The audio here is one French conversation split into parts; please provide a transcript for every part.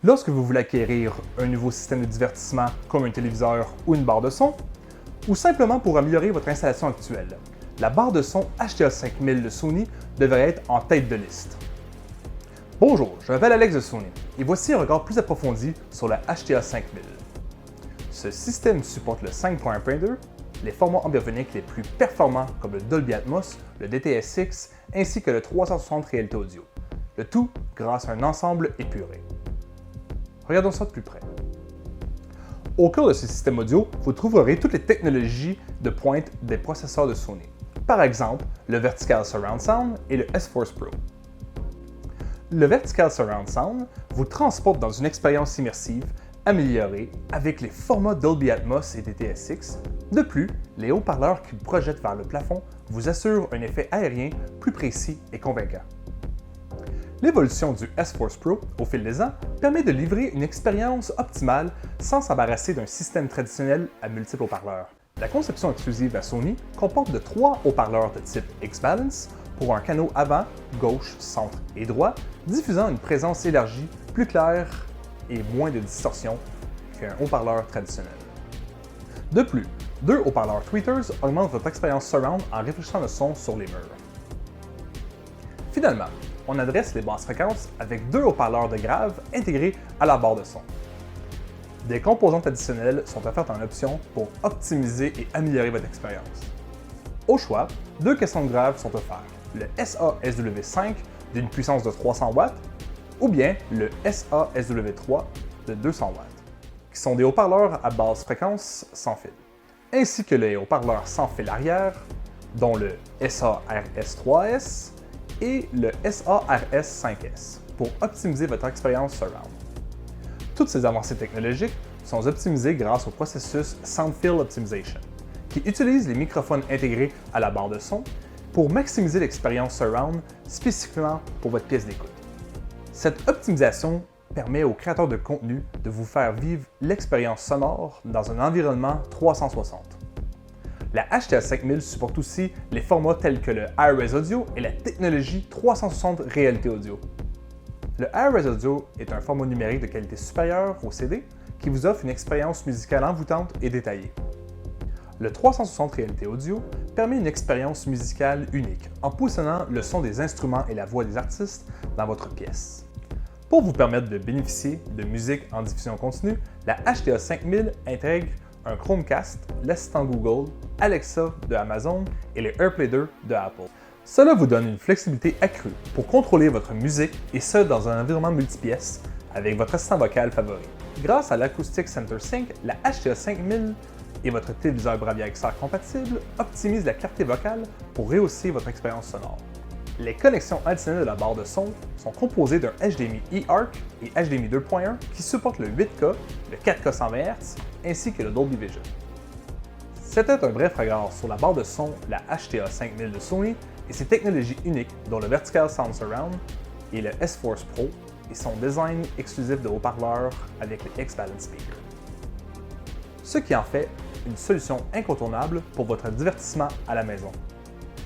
Lorsque vous voulez acquérir un nouveau système de divertissement comme un téléviseur ou une barre de son, ou simplement pour améliorer votre installation actuelle, la barre de son HTA 5000 de Sony devrait être en tête de liste. Bonjour, je m'appelle Alex de Sony et voici un regard plus approfondi sur la HTA 5000. Ce système supporte le 5.1.2, les formats ambiphoniques les plus performants comme le Dolby Atmos, le DTS:X ainsi que le 360 réalité audio, le tout grâce à un ensemble épuré. Regardons ça de plus près. Au cœur de ce système audio, vous trouverez toutes les technologies de pointe des processeurs de Sony. Par exemple, le Vertical Surround Sound et le S-Force Pro. Le Vertical Surround Sound vous transporte dans une expérience immersive améliorée avec les formats Dolby Atmos et DTS:X. De plus, les haut-parleurs qui projettent vers le plafond vous assurent un effet aérien plus précis et convaincant. L'évolution du S-Force Pro au fil des ans permet de livrer une expérience optimale sans s'embarrasser d'un système traditionnel à multiples haut-parleurs. La conception exclusive à Sony comporte de 3 haut-parleurs de type X-Balance pour un canot avant, gauche, centre et droit, diffusant une présence élargie, plus claire et moins de distorsion qu'un haut-parleur traditionnel. De plus, 2 haut-parleurs tweeters augmentent votre expérience surround en réfléchissant le son sur les murs. Finalement, on adresse les basses fréquences avec 2 haut-parleurs de grave intégrés à la barre de son. Des composantes additionnelles sont offertes en option pour optimiser et améliorer votre expérience. Au choix, 2 caissons de grave sont offerts, le SA-SW5 d'une puissance de 300 watts ou bien le SA-SW3 de 200 watts, qui sont des haut-parleurs à basse fréquence sans fil, ainsi que les haut-parleurs sans fil arrière, dont le SA-RS3S et le SA-RS5S pour optimiser votre expérience surround. Toutes ces avancées technologiques sont optimisées grâce au processus Sound Field Optimization, qui utilise les microphones intégrés à la barre de son pour maximiser l'expérience surround spécifiquement pour votre pièce d'écoute. Cette optimisation permet aux créateurs de contenu de vous faire vivre l'expérience sonore dans un environnement 360. La HTA 5000 supporte aussi les formats tels que le Hi-Res Audio et la technologie 360 réalité audio. Le Hi-Res Audio est un format numérique de qualité supérieure au CD qui vous offre une expérience musicale envoûtante et détaillée. Le 360 réalité audio permet une expérience musicale unique en positionnant le son des instruments et la voix des artistes dans votre pièce. Pour vous permettre de bénéficier de musique en diffusion continue, la HTA 5000 intègre un Chromecast, l'assistant Google, Alexa de Amazon et le AirPlay 2 de Apple. Cela vous donne une flexibilité accrue pour contrôler votre musique et ce dans un environnement multipièces avec votre assistant vocal favori. Grâce à l'Acoustic Center Sync, la HTA 5000 et votre téléviseur Bravia XR compatible optimisent la clarté vocale pour rehausser votre expérience sonore. Les connexions additionnelles de la barre de son sont composées d'un HDMI eARC et HDMI 2.1 qui supportent le 8K, le 4K 120 Hz ainsi que le Dolby Vision. C'était un bref regard sur la barre de son, la HTA 5000 de Sony et ses technologies uniques dont le Vertical Sound Surround et le S-Force Pro et son design exclusif de haut-parleurs avec les X-Balance Speakers. Ce qui en fait une solution incontournable pour votre divertissement à la maison.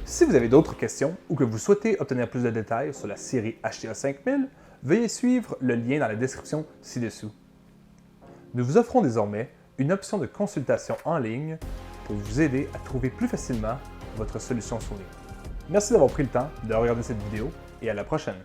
Si vous avez d'autres questions ou que vous souhaitez obtenir plus de détails sur la série HTA 5000, veuillez suivre le lien dans la description ci-dessous. Nous vous offrons désormais une option de consultation en ligne pour vous aider à trouver plus facilement votre solution Sony. Merci d'avoir pris le temps de regarder cette vidéo et à la prochaine!